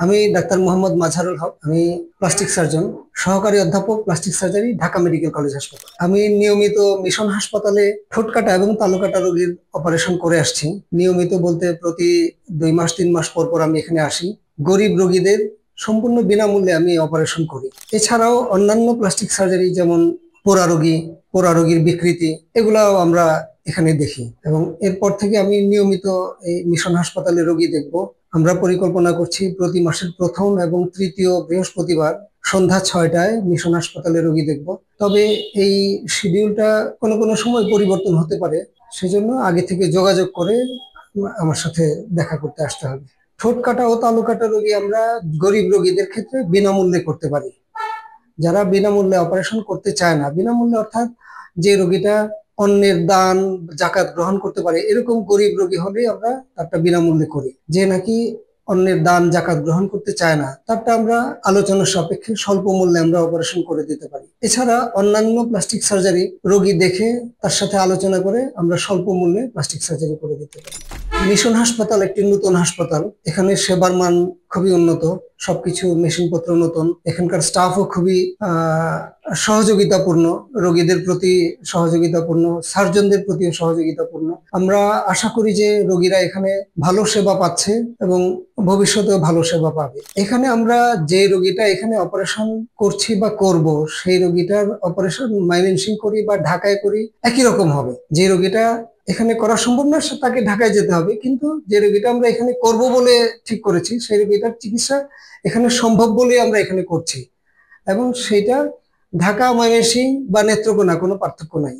আমি ডাক্তার মোহাম্মদ মাজহারুল হক। আমি plastic surgeon, সহকারী অধ্যাপক, plastic surgery, Dhaka medical college হাসপাতাল। আমি নিয়মিত মিশন হাসপাতালে ঠোঁট কাটা এবং তালু কাটা রোগীর অপারেশন করে আসছি। নিয়মিত বলতে প্রতি 2 মাস 3 মাস পর পর আমি এখানে আসি। গরিব রোগীদের সম্পূর্ণ বিনামূল্যে আমি অপারেশন করি। এছাড়াও অন্যান্য প্লাস্টিক সার্জারি যেমন পোড়া রোগীর বিকৃতি, এগুলাও আমরা এখানে দেখি এবং এরপর থেকে আমি নিয়মিত এই মিশন হাসপাতালে রোগী দেখব। আমরা পরিকল্পনা করছি প্রতি মাসের প্রথম এবং তৃতীয় বৃহস্পতিবার সন্ধ্যা 6টায় মিশন হাসপাতালে রোগী দেখব। তবে এই শিডিউলটা কোনো কোনো সময় পরিবর্তন হতে পারে, সেজন্য আগে থেকে যোগাযোগ করে আমার সাথে দেখা করতে আসতে হবে। ঠোঁট কাটা ও তালু কাটা রোগী আমরা গরিব রোগীদের ক্ষেত্রে বিনামূল্যে করতে পারি। যারা বিনামূল্যে অপারেশন করতে চায় না, বিনামূল্যে অর্থাৎ যে রোগীটা অন্যের দান জাকাত গ্রহণ করতে পারে, এরকম গরিব রোগী হলেই আমরা তারটা বিনামূল্যে করি। যে নাকি অন্যের দান জাকাত গ্রহণ করতে চায় না, তারটা আমরা আলোচনার সাপেক্ষে স্বল্প মূল্যে আমরা অপারেশন করে দিতে পারি। এছাড়া অন্যান্য প্লাস্টিক সার্জারি রোগী দেখে তার সাথে আলোচনা করে আমরা স্বল্প মূল্যে প্লাস্টিক সার্জারি করে দিতে পারি। মিশন হাসপাতাল একটি নতুন হাসপাতাল। এখানে সেবার মান খুবই উন্নত, সবকিছু মেশিনপত্র নতুন। এখানকার স্টাফও খুবই সহযোগিতাপূর্ণ, রোগীদের প্রতি সহযোগিতাপূর্ণ, সার্জনদের প্রতি সহযোগিতাপূর্ণ। আমরা আশা করি যে রোগীরা এখানে ভালো সেবা পাচ্ছে এবং ভবিষ্যতেও ভালো সেবা পাবে। এখানে আমরা যে রোগীটা এখানে অপারেশন করছি বা করব, সেই রোগীটার অপারেশন ময়মনসিংহ করি বা ঢাকায় করি, একই রকম হবে। যে রোগীটা এখানে করা সম্ভব না, তাকে ঢাকায় যেতে হবে, কিন্তু যে রোগীটা আমরা এখানে করব বলে ঠিক করেছি, সেই রোগীটার চিকিৎসা এখানে সম্ভব বলে আমরা এখানে করছি এবং সেটা ঢাকা, ময়মনসিংহ বা নেত্রকোনা কোনো পার্থক্য নাই।